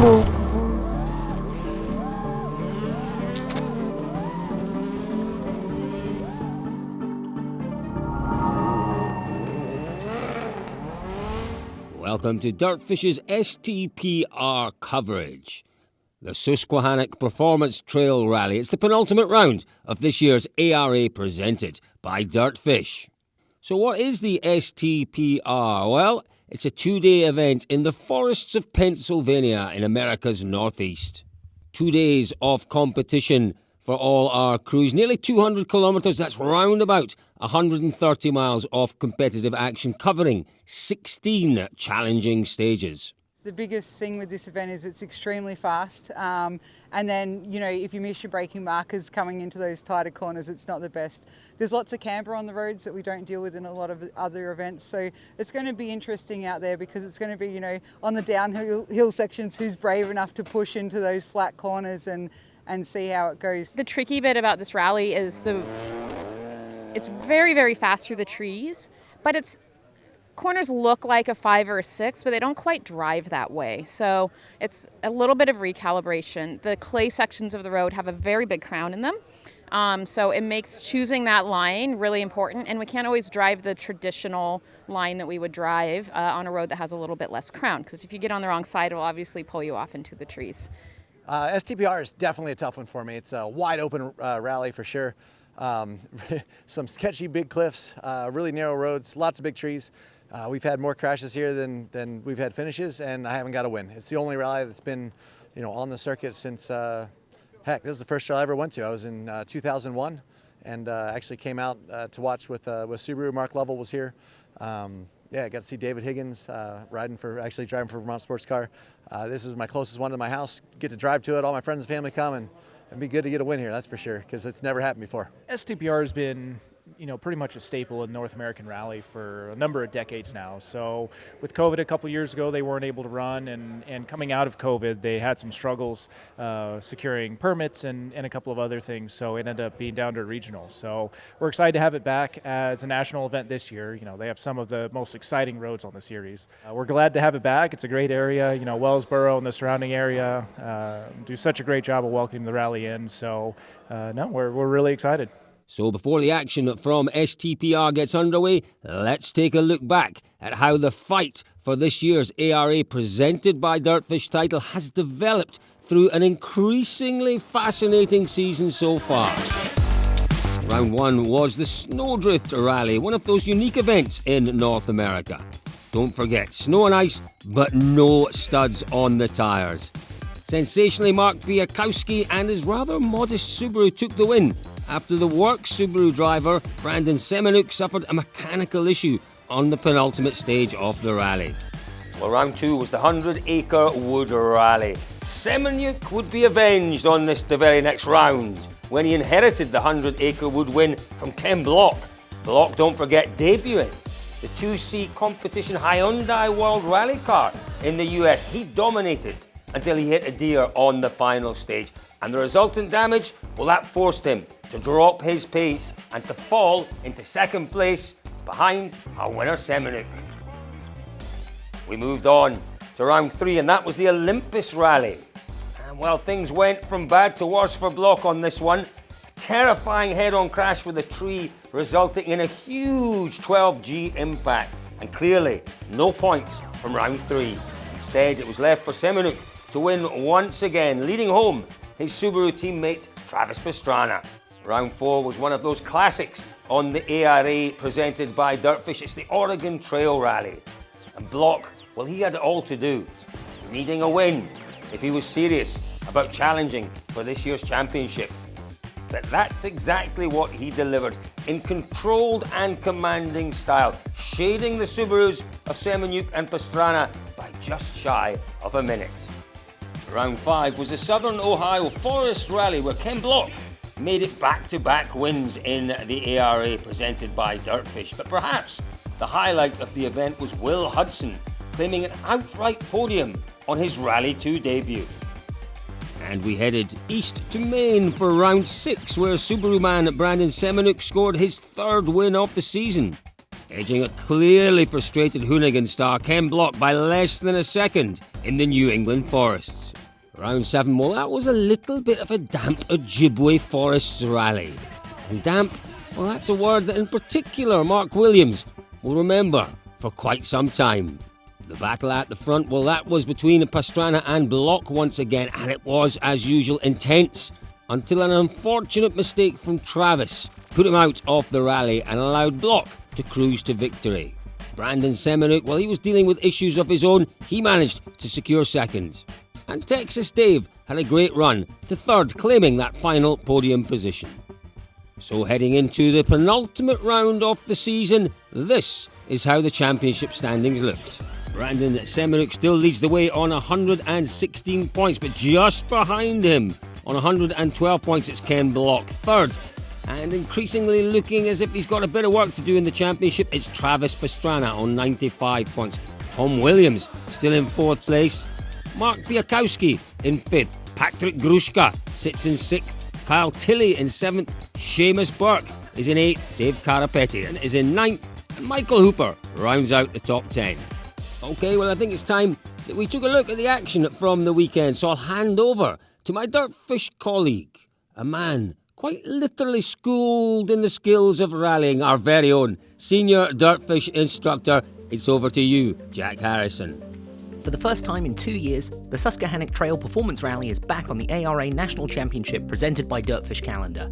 Welcome to DirtFish's STPR coverage. The Susquehannock Performance Trail Rally. It's the penultimate round of this year's ARA presented by DirtFish. So what is the STPR? Well, it's a two-day event in the forests of Pennsylvania in America's northeast. 2 days of competition for all our crews. Nearly 200 kilometres, that's round about 130 miles of competitive action, covering 16 challenging stages. The biggest thing with this event is it's extremely fast, and then, you know, if you miss your braking markers coming into those tighter corners, it's not the best. There's lots of camber on the roads that we don't deal with in a lot of other events, so it's going to be interesting out there because it's going to be, you know, on the downhill sections, who's brave enough to push into those flat corners and see how it goes. The tricky bit about this rally is it's very, very fast through the trees, but corners look like a 5 or a 6, but they don't quite drive that way. So it's a little bit of recalibration. The clay sections of the road have a very big crown in them. So it makes choosing that line really important. And we can't always drive the traditional line that we would drive on a road that has a little bit less crown, because if you get on the wrong side, it will obviously pull you off into the trees. STPR is definitely a tough one for me. It's a wide open rally for sure. Some sketchy big cliffs, really narrow roads, lots of big trees. We've had more crashes here than we've had finishes, and I haven't got a win. It's the only rally that's been, you know, on the circuit since, heck, this is the first rally I ever went to. I was in 2001, and actually came out to watch with Subaru. Mark Lovell was here. Yeah, I got to see David Higgins driving for Vermont Sports Car. This is my closest one to my house. Get to drive to it. All my friends and family come, and it'd be good to get a win here, that's for sure, because it's never happened before. STPR has been, you know, pretty much a staple in North American rally for a number of decades now. So with COVID a couple years ago, they weren't able to run, and coming out of COVID, they had some struggles securing permits and a couple of other things. So it ended up being down to a regional. So we're excited to have it back as a national event this year. You know, they have some of the most exciting roads on the series. We're glad to have it back. It's a great area. You know, Wellsboro and the surrounding area do such a great job of welcoming the rally in. So we're really excited. So before the action from STPR gets underway, let's take a look back at how the fight for this year's ARA presented by DirtFish title has developed through an increasingly fascinating season so far. Round one was the Snowdrift Rally, one of those unique events in North America. Don't forget, snow and ice, but no studs on the tyres. Sensationally, Mark Biakowski and his rather modest Subaru took the win after the work Subaru driver Brandon Semeniuk suffered a mechanical issue on the penultimate stage of the rally. Well, round two was the 100-acre wood rally. Semeniuk would be avenged on this the very next round when he inherited the 100-acre wood win from Ken Block. Block, don't forget, debuting the 2C competition Hyundai World Rally car in the US. He dominated until he hit a deer on the final stage. And the resultant damage, well, that forced him to drop his pace and to fall into second place behind our winner Semeniuk. We moved on to round three, and that was the Olympus Rally. And well, things went from bad to worse for Block on this one. A terrifying head-on crash with a tree resulting in a huge 12G impact. And clearly, no points from round three. Instead, it was left for Semeniuk to win once again, leading home his Subaru teammate Travis Pastrana. Round four was one of those classics on the ARA presented by DirtFish. It's the Oregon Trail Rally. And Block, well, he had it all to do, needing a win if he was serious about challenging for this year's championship. But that's exactly what he delivered in controlled and commanding style, shading the Subarus of Semeniuk and Pastrana by just shy of a minute. Round five was the Southern Ohio Forest Rally, where Ken Block made it back-to-back wins in the ARA presented by DirtFish. But perhaps the highlight of the event was Will Hudson claiming an outright podium on his Rally 2 debut. And we headed east to Maine for round six, where Subaru man Brandon Semeniuk scored his third win of the season, edging a clearly frustrated Hoonigan star Ken Block by less than a second in the New England forests. Round 7, well, that was a little bit of a damp Ojibwe Forests rally. And damp, well, that's a word that in particular Mark Williams will remember for quite some time. The battle at the front, well, that was between Pastrana and Block once again, and it was, as usual, intense, until an unfortunate mistake from Travis put him out of the rally and allowed Block to cruise to victory. Brandon Seminouk, while he was dealing with issues of his own, he managed to secure second. And Texas Dave had a great run to third, claiming that final podium position. So heading into the penultimate round of the season, this is how the championship standings looked. Brandon Seminouk still leads the way on 116 points, but just behind him on 112 points it's Ken Block, third. And increasingly looking as if he's got a bit of work to do in the championship, it's Travis Pastrana on 95 points. Tom Williams still in fourth place. Mark Biakowski in fifth. Patrick Gruszka sits in sixth. Kyle Tilley in seventh. Seamus Burke is in eighth. Dave Carapetian is in ninth. And Michael Hooper rounds out the top 10. OK, well, I think it's time that we took a look at the action from the weekend, so I'll hand over to my DirtFish colleague, a man quite literally schooled in the skills of rallying, our very own senior DirtFish instructor. It's over to you, Jack Harrison. For the first time in 2 years, the Susquehannock Trail Performance Rally is back on the ARA National Championship presented by DirtFish Calendar.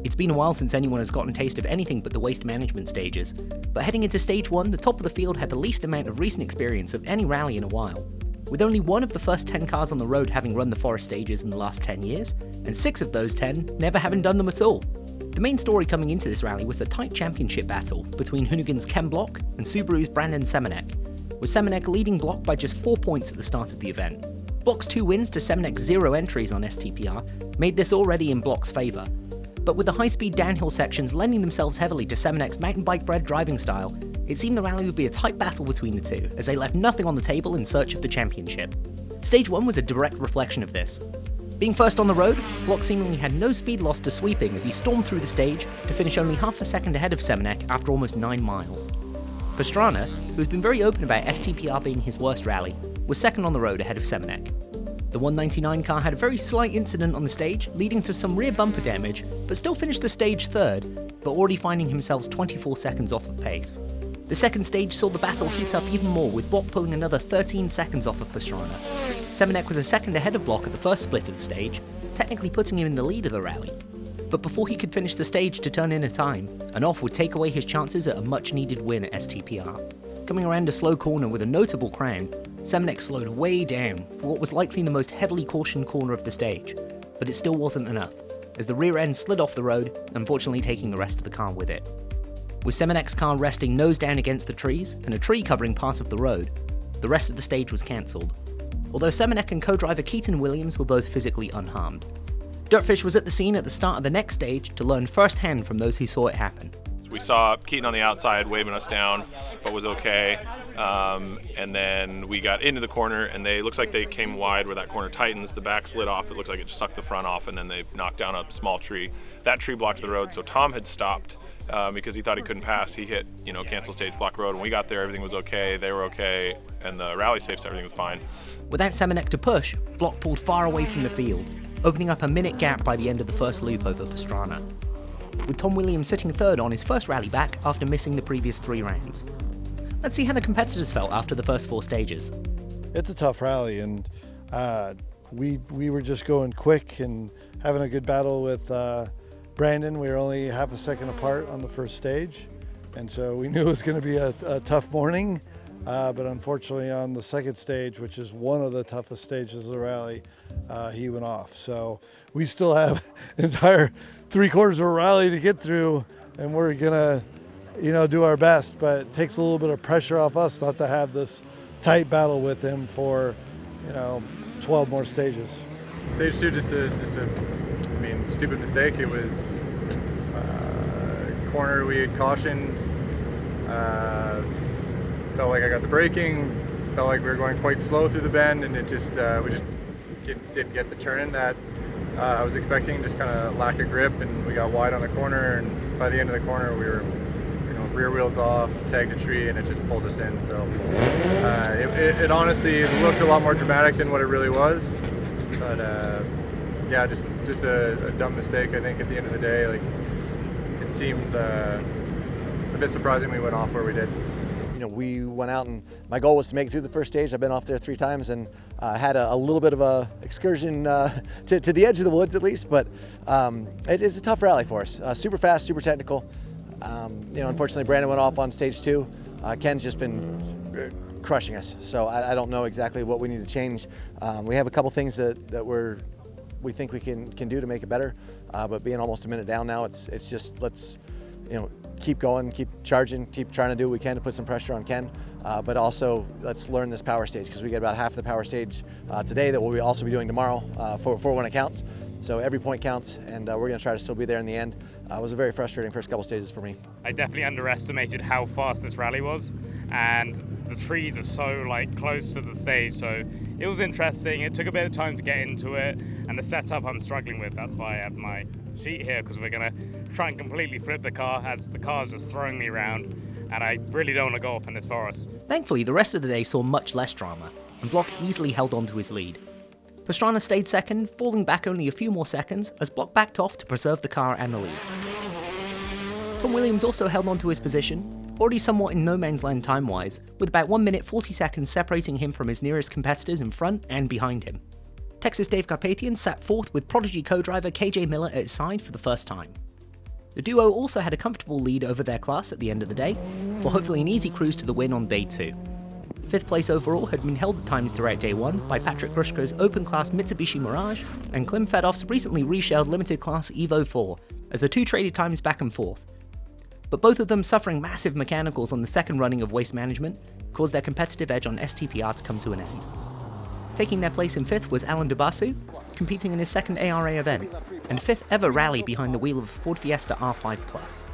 It's been a while since anyone has gotten a taste of anything but the waste management stages, but heading into stage 1, the top of the field had the least amount of recent experience of any rally in a while, with only one of the first 10 cars on the road having run the forest stages in the last 10 years, and 6 of those 10 never having done them at all. The main story coming into this rally was the tight championship battle between Hoonigan's Ken Block and Subaru's Brandon Seminouk, with Seminouk leading Block by just 4 points at the start of the event. Block's 2 wins to Seminouk's 0 entries on STPR made this already in Block's favour, but with the high-speed downhill sections lending themselves heavily to Seminouk's mountain bike-bred driving style, it seemed the rally would be a tight battle between the two, as they left nothing on the table in search of the championship. Stage 1 was a direct reflection of this. Being first on the road, Block seemingly had no speed loss to sweeping as he stormed through the stage to finish only half a second ahead of Seminouk after almost 9 miles. Pastrana, who has been very open about STPR being his worst rally, was second on the road ahead of Seminouk. The 199 car had a very slight incident on the stage, leading to some rear bumper damage, but still finished the stage third, but already finding himself 24 seconds off of pace. The second stage saw the battle heat up even more, with Block pulling another 13 seconds off of Pastrana. Seminouk was a second ahead of Block at the first split of the stage, technically putting him in the lead of the rally. But before he could finish the stage to turn in a time, an off would take away his chances at a much-needed win at STPR. Coming around a slow corner with a notable crown, Seminouk slowed way down for what was likely the most heavily cautioned corner of the stage, but it still wasn't enough, as the rear end slid off the road, unfortunately taking the rest of the car with it. With Seminouk's car resting nose down against the trees, and a tree covering part of the road, the rest of the stage was cancelled, although Seminouk and co-driver Keaton Williams were both physically unharmed. DirtFish was at the scene at the start of the next stage to learn firsthand from those who saw it happen. We saw Keaton on the outside waving us down, but was okay. And then we got into the corner, and it looks like they came wide where that corner tightens. The back slid off. It looks like it just sucked the front off, and then they knocked down a small tree. That tree blocked the road, so Tom had stopped because he thought he couldn't pass. He hit, cancel stage, block road. When we got there, everything was okay. They were okay, and the rally safe, so everything was fine. Without Seminouk to push, Block pulled far away from the field, opening up a minute gap by the end of the first loop over Pastrana, with Tom Williams sitting third on his first rally back after missing the previous 3 rounds. Let's see how the competitors felt after the first 4 stages. It's a tough rally, and we were just going quick and having a good battle with Brandon. We were only half a second apart on the first stage, and so we knew it was going to be a tough morning, but unfortunately on the second stage, which is one of the toughest stages of the rally, he went off. So we still have an entire 3/4 of a rally to get through, and we're gonna do our best, but it takes a little bit of pressure off us not to have this tight battle with him for 12 more stages. Stage 2, just a stupid mistake. It was corner we had cautioned. Felt like I got the braking, felt like we were going quite slow through the bend, and it just we just didn't get the turn in that I was expecting. Just kind of lack of grip, and we got wide on the corner, and by the end of the corner we were rear wheels off, tagged a tree, and it just pulled us in. So it honestly looked a lot more dramatic than what it really was. But yeah, just a dumb mistake, I think, at the end of the day. Like, it seemed a bit surprising we went off where we did. You know, we went out and my goal was to make it through the first stage. I've been off there 3 times and had a little bit of a excursion to the edge of the woods at least, but it's a tough rally for us. Super fast, super technical. You know, unfortunately Brandon went off on stage 2. Ken's just been crushing us, so I don't know exactly what we need to change. We have a couple things that we think we can do to make it better, but being almost a minute down now, it's just let's, you know, keep going, keep charging, keep trying to do what we can to put some pressure on Ken, but also let's learn this power stage, because we get about half of the power stage today that we'll also be doing tomorrow for when it counts. So every point counts, and we're going to try to still be there in the end. It was a very frustrating first couple stages for me. I definitely underestimated how fast this rally was, and the trees are so close to the stage, so it was interesting. It took a bit of time to get into it, and the setup I'm struggling with. That's why I have my sheet here, because we're going to try and completely flip the car as the car's just throwing me around, and I really don't want to go off in this forest. Thankfully, the rest of the day saw much less drama, and Block easily held on to his lead. Pastrana stayed second, falling back only a few more seconds as Block backed off to preserve the car and the lead. Tom Williams also held on to his position, already somewhat in no man's land time-wise, with about 1 minute 40 seconds separating him from his nearest competitors in front and behind him. Texas Dave Carpathian sat fourth with Prodigy co-driver KJ Miller at his side for the first time. The duo also had a comfortable lead over their class at the end of the day, for hopefully an easy cruise to the win on day 2. 5th place overall had been held at times throughout day 1 by Patrick Grushko's open class Mitsubishi Mirage and Klim Fedorf's recently reshelled limited class Evo 4, as the two traded times back and forth. But both of them suffering massive mechanicals on the second running of Waste Management caused their competitive edge on STPR to come to an end. Taking their place in 5th was Alan Debasu, competing in his second ARA event, and 5th ever rally behind the wheel of a Ford Fiesta R5 Plus.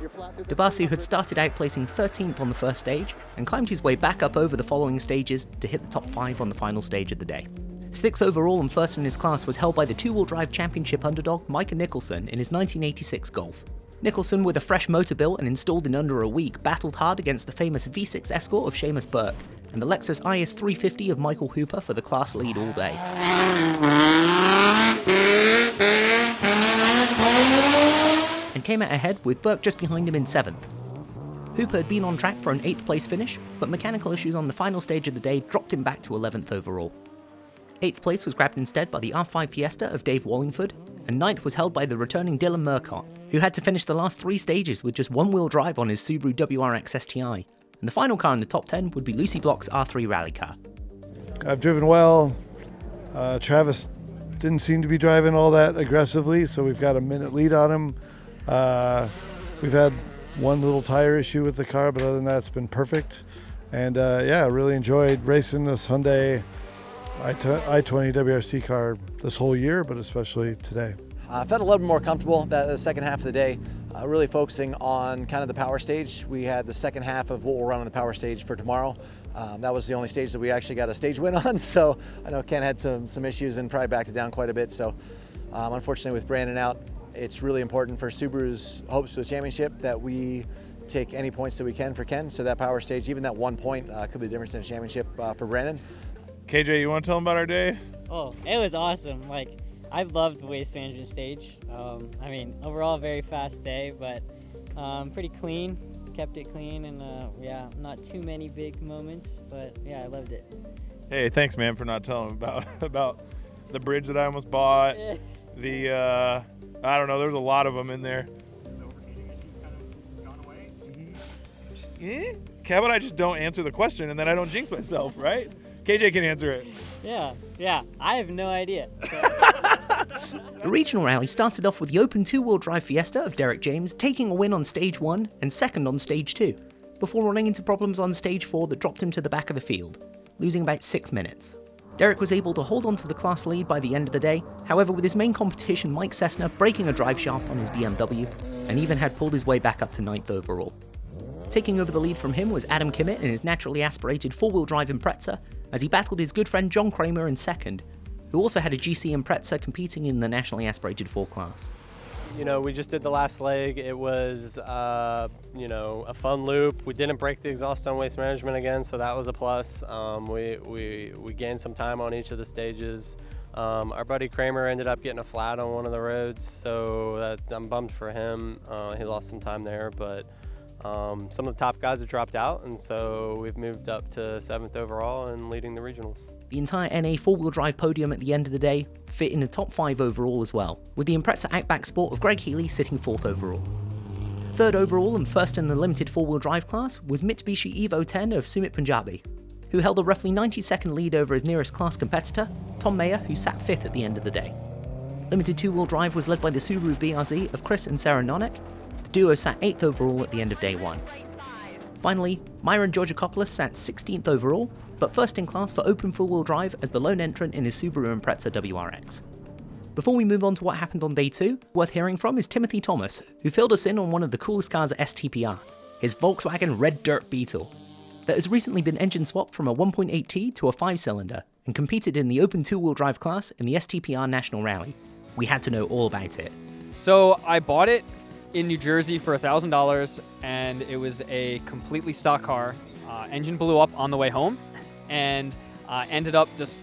Debasu had started out placing 13th on the first stage, and climbed his way back up over the following stages to hit the top 5 on the final stage of the day. 6th overall and first in his class was held by the two-wheel drive championship underdog Micah Nicholson in his 1986 Golf. Nicholson, with a fresh motor built and installed in under a week, battled hard against the famous V6 Escort of Seamus Burke, and the Lexus IS 350 of Michael Hooper for the class lead all day. And came out ahead with Burke just behind him in 7th. Hooper had been on track for an 8th place finish, but mechanical issues on the final stage of the day dropped him back to 11th overall. 8th place was grabbed instead by the R5 Fiesta of Dave Wallingford, and 9th was held by the returning Dylan Murcott, who had to finish the last 3 stages with just one-wheel drive on his Subaru WRX STI, and the final car in the top 10 would be Lucy Block's R3 rally car. I've driven well. Travis didn't seem to be driving all that aggressively, so we've got a minute lead on him. We've had one little tire issue with the car, but other than that, it's been perfect. And yeah, I really enjoyed racing this Hyundai i20 WRC car this whole year, but especially today. I felt a little bit more comfortable the second half of the day, really focusing on kind of the power stage. We had the second half of what we'll run on the power stage for tomorrow. That was the only stage that we actually got a stage win on, so I know Ken had some issues and probably backed it down quite a bit. So unfortunately with Brandon out, it's really important for Subaru's hopes for the championship that we take any points that we can for Ken. So that power stage, even that 1 point, could be the difference in a championship for Brandon. KJ, you want to tell them about our day? Oh, it was awesome. I loved the waste management stage. I mean, overall, a very fast day, but pretty clean. Kept it clean, and yeah, not too many big moments, but yeah, I loved it. Hey, thanks, man, for not telling them about the bridge that I almost bought. The I don't know, there's a lot of them in there. Yeah. How about I just don't answer the question and then I don't jinx myself, right? KJ can answer it. Yeah, I have no idea. The regional rally started off with the open two-wheel drive Fiesta of Derek James taking a win on stage 1 and second on stage 2, before running into problems on stage 4 that dropped him to the back of the field, losing about 6 minutes. Derek was able to hold on to the class lead by the end of the day, however with his main competition Mike Cessna breaking a drive shaft on his BMW, and even had pulled his way back up to 9th overall. Taking over the lead from him was Adam Kimmett in his naturally aspirated four-wheel drive Impreza, as he battled his good friend John Kramer in second, who also had a GC Impreza competing in the nationally aspirated 4 class. You know, we just did the last leg. It was, you know, a fun loop. We didn't break the exhaust on Waste Management again, so that was a plus. We gained some time on each of the stages. Our buddy Kramer ended up getting a flat on one of the roads, so I'm bummed for him. He lost some time there, but some of the top guys have dropped out, and so we've moved up to 7th overall and leading the regionals. The entire NA four-wheel drive podium at the end of the day fit in the top 5 overall as well, with the Impreza Outback Sport of Greg Healy sitting 4th overall. 3rd overall and first in the limited four-wheel drive class was Mitsubishi Evo 10 of Sumit Punjabi, who held a roughly 90-second lead over his nearest class competitor, Tom Mayer, who sat 5th at the end of the day. Limited two-wheel drive was led by the Subaru BRZ of Chris and Sarah Nonick. The duo sat 8th overall at the end of day 1. Finally, Myron Georgakopoulos sat 16th overall, but first in class for open four-wheel drive as the lone entrant in his Subaru Impreza WRX. Before we move on to what happened on day 2, worth hearing from is Timothy Thomas, who filled us in on one of the coolest cars at STPR, his Volkswagen Red Dirt Beetle, that has recently been engine swapped from a 1.8T to a 5-cylinder and competed in the open two-wheel drive class in the STPR National Rally. We had to know all about it. So I bought it in New Jersey for $1,000, and it was a completely stock car. Engine blew up on the way home, and ended up just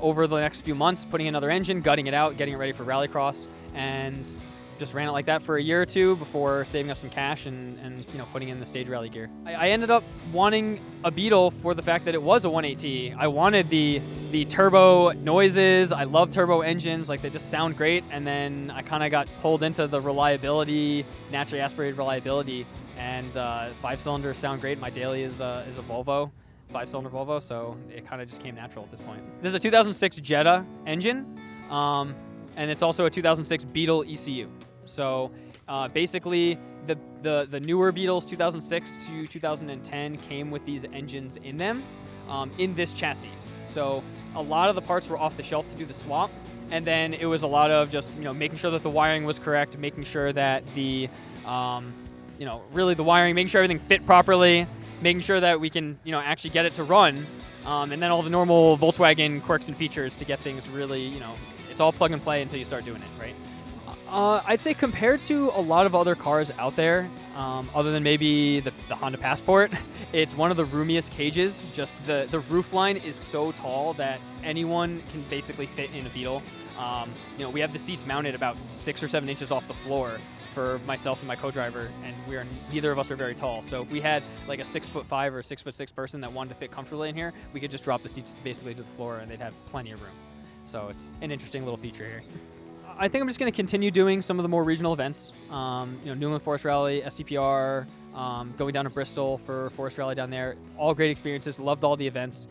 over the next few months putting in another engine, gutting it out, getting it ready for rallycross, and just ran it like that for a year or two before saving up some cash and putting in the stage rally gear. I ended up wanting a Beetle for the fact that it was a 1.8T. I wanted the turbo noises. I love turbo engines, like they just sound great. And then I kind of got pulled into the reliability, naturally aspirated reliability, and 5-cylinders sound great. My daily is a Volvo, 5-cylinder Volvo, so it kind of just came natural at this point. This is a 2006 Jetta engine, and it's also a 2006 Beetle ECU. So basically, the newer Beetles 2006 to 2010 came with these engines in them, in this chassis. So a lot of the parts were off the shelf to do the swap, and then it was a lot of just making sure that the wiring was correct, making sure that the really the wiring, making sure everything fit properly, making sure that we can actually get it to run, and then all the normal Volkswagen quirks and features to get things really it's all plug and play until you start doing it, right? I'd say compared to a lot of other cars out there, other than maybe the Honda Passport, it's one of the roomiest cages. Just the roof line is so tall that anyone can basically fit in a Beetle. We have the seats mounted about 6 or 7 inches off the floor for myself and my co-driver, and neither of us are very tall. So if we had like a 6'5" or 6'6" person that wanted to fit comfortably in here, we could just drop the seats basically to the floor and they'd have plenty of room. So it's an interesting little feature here. I think I'm just going to continue doing some of the more regional events. New England Forest Rally, SCPR, going down to Bristol for Forest Rally down there. All great experiences. Loved all the events.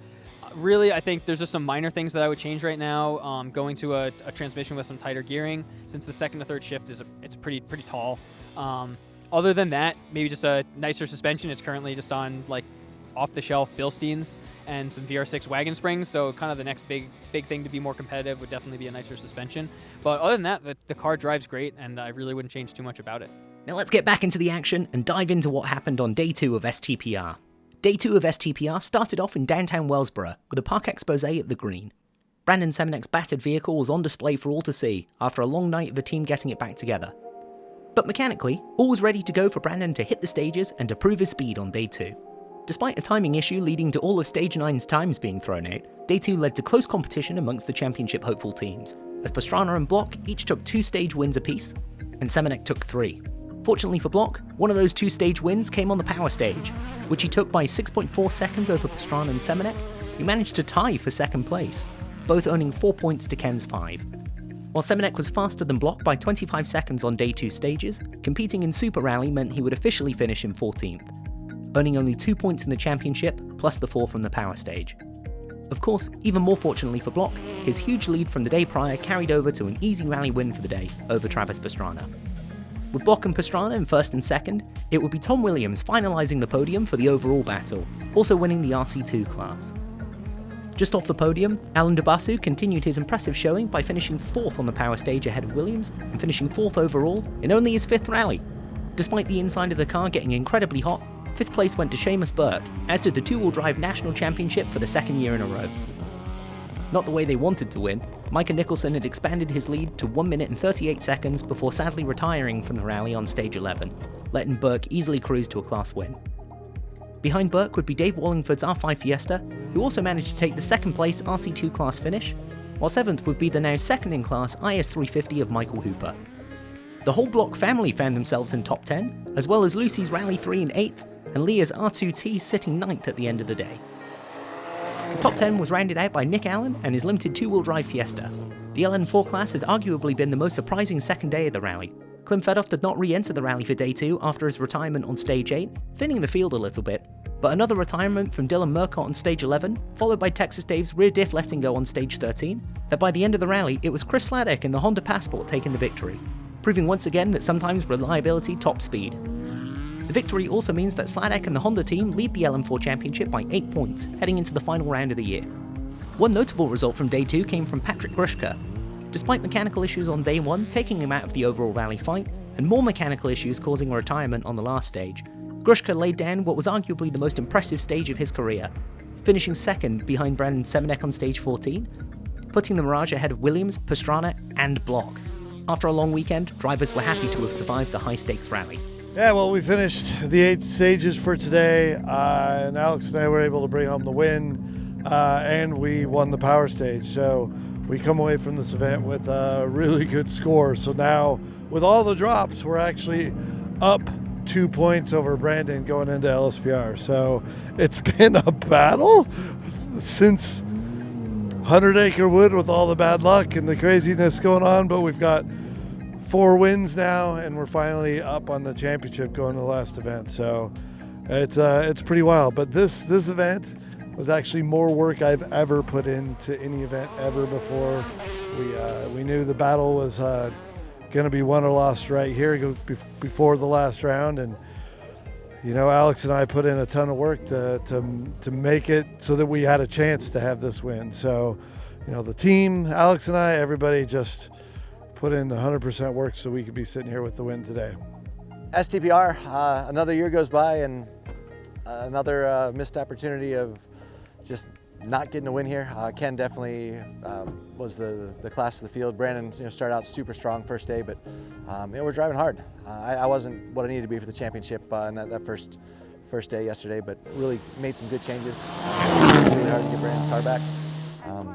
Really, I think there's just some minor things that I would change right now. Going to a transmission with some tighter gearing, since the second to third shift it's pretty tall. Other than that, maybe just a nicer suspension. It's currently just on like off-the-shelf Bilsteins and some VR6 wagon springs, so kind of the next big thing to be more competitive would definitely be a nicer suspension. But other than that, the car drives great, and I really wouldn't change too much about it. Now let's get back into the action and dive into what happened on day 2 of STPR. Day 2 of STPR started off in downtown Wellsboro with a park expose at the Green. Brandon Semenek's battered vehicle was on display for all to see after a long night of the team getting it back together. But mechanically, all was ready to go for Brandon to hit the stages and to prove his speed on day 2. Despite a timing issue leading to all of Stage 9's times being thrown out, Day 2 led to close competition amongst the championship hopeful teams, as Pastrana and Block each took 2 stage wins apiece, and Semenek took 3. Fortunately for Block, one of those 2 stage wins came on the power stage, which he took by 6.4 seconds over Pastrana and Semenek, who managed to tie for second place, both earning 4 points to Ken's 5. While Semenek was faster than Block by 25 seconds on Day 2 stages, competing in Super Rally meant he would officially finish in 14th. Earning only 2 points in the championship, plus the 4 from the power stage. Of course, even more fortunately for Block, his huge lead from the day prior carried over to an easy rally win for the day over Travis Pastrana. With Block and Pastrana in first and second, it would be Tom Williams finalising the podium for the overall battle, also winning the RC2 class. Just off the podium, Alan Dubasu continued his impressive showing by finishing 4th on the power stage ahead of Williams and finishing 4th overall in only his 5th rally. Despite the inside of the car getting incredibly hot, 5th place went to Seamus Burke, as did the two-wheel drive national championship for the 2nd year in a row. Not the way they wanted to win, Micah Nicholson had expanded his lead to 1 minute and 38 seconds before sadly retiring from the rally on stage 11, letting Burke easily cruise to a class win. Behind Burke would be Dave Wallingford's R5 Fiesta, who also managed to take the 2nd place RC2 class finish, while 7th would be the now second-in-class IS350 of Michael Hooper. The whole Block family found themselves in top 10, as well as Lucy's Rally 3 in 8th, and Leah's R2T sitting 9th at the end of the day. The top 10 was rounded out by Nick Allen and his limited two-wheel drive Fiesta. The LN4 class has arguably been the most surprising second day of the rally. Klim Fedorf did not re-enter the rally for day 2 after his retirement on stage 8, thinning the field a little bit, but another retirement from Dylan Murcott on stage 11, followed by Texas Dave's rear diff letting go on stage 13, that by the end of the rally it was Chris Sladek in the Honda Passport taking the victory, proving once again that sometimes reliability tops speed. The victory also means that Sladek and the Honda team lead the LM4 Championship by 8 points, heading into the final round of the year. One notable result from day 2 came from Patrick Grushka. Despite mechanical issues on day 1 taking him out of the overall rally fight, and more mechanical issues causing a retirement on the last stage, Grushka laid down what was arguably the most impressive stage of his career, finishing second behind Brandon Semenek on stage 14, putting the Mirage ahead of Williams, Pastrana, and Block. After a long weekend, drivers were happy to have survived the high-stakes rally. Yeah, well, we finished the 8 stages for today, and Alex and I were able to bring home the win, and we won the power stage. So we come away from this event with a really good score. So now, with all the drops, we're actually up 2 points over Brandon going into LSPR. So it's been a battle since 100 Acre Wood with all the bad luck and the craziness going on, but we've got 4 wins now, and we're finally up on the championship going to the last event. So it's pretty wild. But this event was actually more work I've ever put into any event ever before. We knew the battle was going to be won or lost right here before the last round, and you know, Alex and I put in a ton of work to make it so that we had a chance to have this win. So, you know, the team, Alex and I, everybody just put in 100% work so we could be sitting here with the win today. STPR, another year goes by and another missed opportunity of just not getting a win here. Ken definitely was the class of the field. Brandon, started out super strong first day, but we're driving hard. I wasn't what I needed to be for the championship in that first day yesterday, but really made some good changes. It's really hard to get Brandon's car back.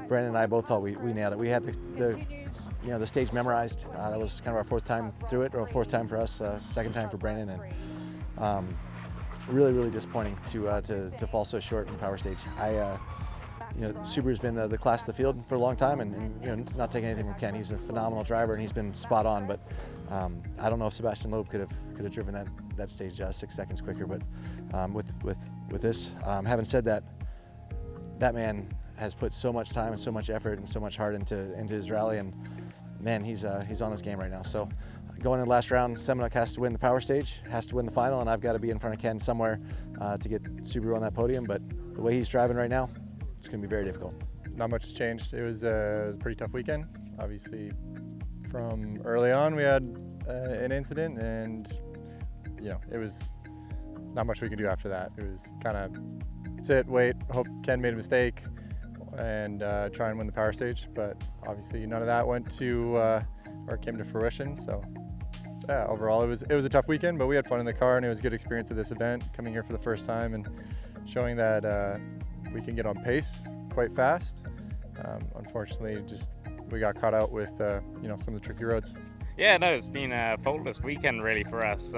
Brandon and I both thought we nailed it. We had the stage memorized. That was kind of our 4th time through it, or 4th time for us, 2nd time for Brandon, and really disappointing to fall so short in power stage. Subaru's been the class of the field for a long time, and not taking anything from Ken. He's a phenomenal driver and he's been spot on, but I don't know if Sebastian Loeb could have driven that stage 6 seconds quicker. But with this, having said that, that man has put so much time and so much effort and so much heart into his rally, and man, he's on his game right now. So going in the last round, Semenek has to win the power stage, has to win the final, and I've got to be in front of Ken somewhere to get Subaru on that podium. But the way he's driving right now, it's going to be very difficult. Not much has changed. It was a pretty tough weekend. Obviously, from early on, we had an incident, and it was not much we could do after that. It was kind of sit, wait, hope Ken made a mistake, and try and win the power stage. But obviously, none of that went to or came to fruition. So yeah, overall, it was a tough weekend, but we had fun in the car, and it was a good experience at this event, coming here for the first time and showing that we can get on pace quite fast. Unfortunately, we got caught out with some of the tricky roads. Yeah, no, it's been a faultless weekend really for us.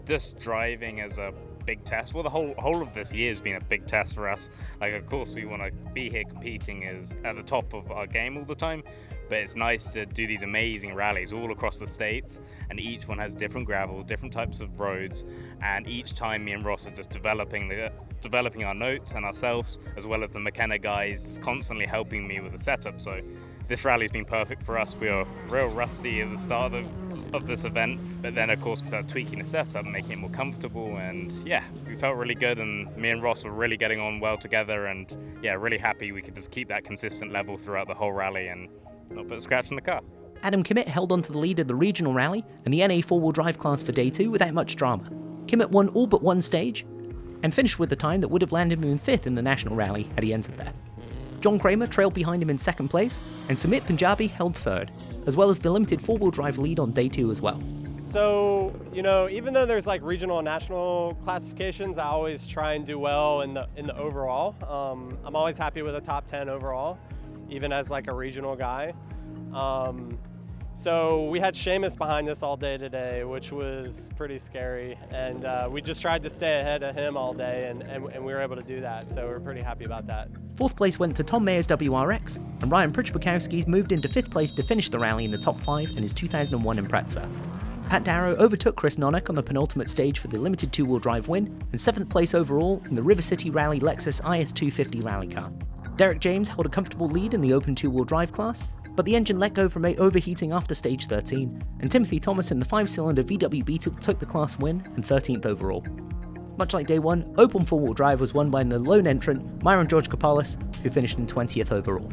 Just driving as a big test. Well, the whole of this year has been a big test for us. Like, of course, we want to be here competing at the top of our game all the time, but it's nice to do these amazing rallies all across the states, and each one has different gravel, different types of roads, and each time me and Ross are just developing our notes and ourselves, as well as the McKenna guys just constantly helping me with the setup. So this rally's been perfect for us. We were real rusty at the start of this event, but then of course we started tweaking the setup, making it more comfortable, and yeah, we felt really good, and me and Ross were really getting on well together, and yeah, really happy we could just keep that consistent level throughout the whole rally and not put a scratch in the car. Adam Kimmett held on to the lead of the regional rally and the NA 4-wheel drive class for day 2 without much drama. Kimmett won all but one stage and finished with a time that would have landed him in 5th in the national rally had he entered there. John Kramer trailed behind him in 2nd place, and Sumit Punjabi held 3rd, as well as the limited 4-wheel drive lead on day 2 as well. So, even though there's like regional and national classifications, I always try and do well in the overall. I'm always happy with a top 10 overall. even as like a regional guy. So we had Seamus behind us all day today, which was pretty scary. And we just tried to stay ahead of him all day, and we were able to do that. So we're pretty happy about that. Fourth place went to Tom Mayer's WRX, and Ryan Pritchbukowski's moved into fifth place to finish the rally in the top 5 in his 2001 Impreza. Pat Darrow overtook Chris Nonnock on the penultimate stage for the limited two-wheel drive win, and 7th place overall in the River City Rally Lexus IS250 rally car. Derek James held a comfortable lead in the open two-wheel drive class, but the engine let go from overheating after stage 13, and Timothy Thomas in the 5-cylinder VW Beetle took the class win and 13th overall. Much like day 1, open four-wheel drive was won by the lone entrant Myron George Kapalis, who finished in 20th overall.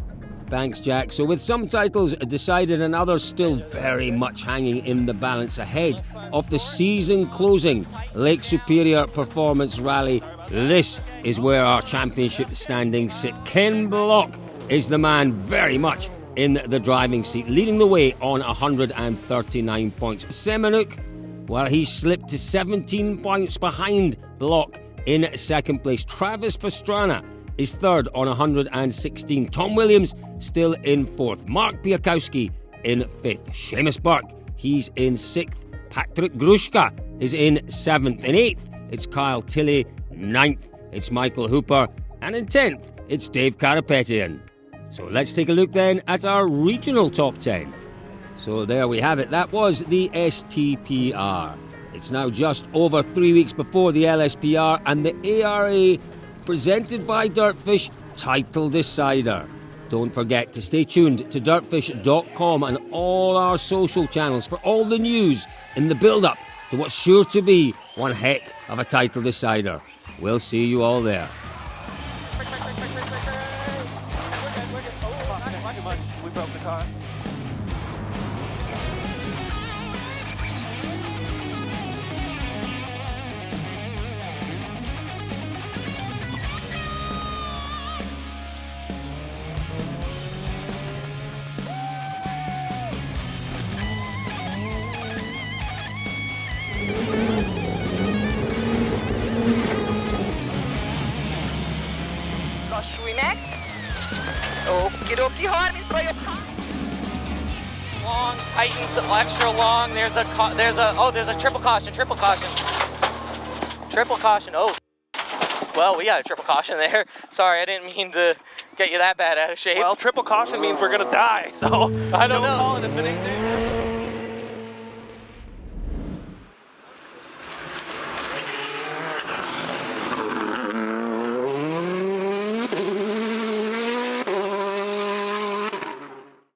Thanks, Jack. So with some titles decided and others still very much hanging in the balance ahead of the season-closing Lake Superior Performance Rally, this is where our championship standings sit. Ken Block is the man very much in the driving seat, leading the way on 139 points. Semenuk, well, he slipped to 17 points behind Block in second place. Travis Pastrana is third on 116. Tom Williams still in fourth. Mark Piakowski in fifth. Seamus Burke, he's in sixth. Patrick Gruszka is in seventh. In eighth, it's Kyle Tilley. Ninth, it's Michael Hooper. And in 10th, it's Dave Karapetian. So let's take a look then at our regional top 10. So there we have it. That was the STPR. It's now just over 3 weeks before the LSPR and the ARA, presented by DirtFish, Title Decider. Don't forget to stay tuned to dirtfish.com and all our social channels for all the news in the build-up to what's sure to be one heck of a Title Decider. We'll see you all there. We broke the car. Lassú meg. Okidoki, 30 vagyok. Long, tightens extra long. There's a triple caution. Oh, well, we got a triple caution there. Sorry, I didn't mean to get you that bad out of shape. Well, triple caution means we're gonna die, so I don't know. Call it if it ain't there.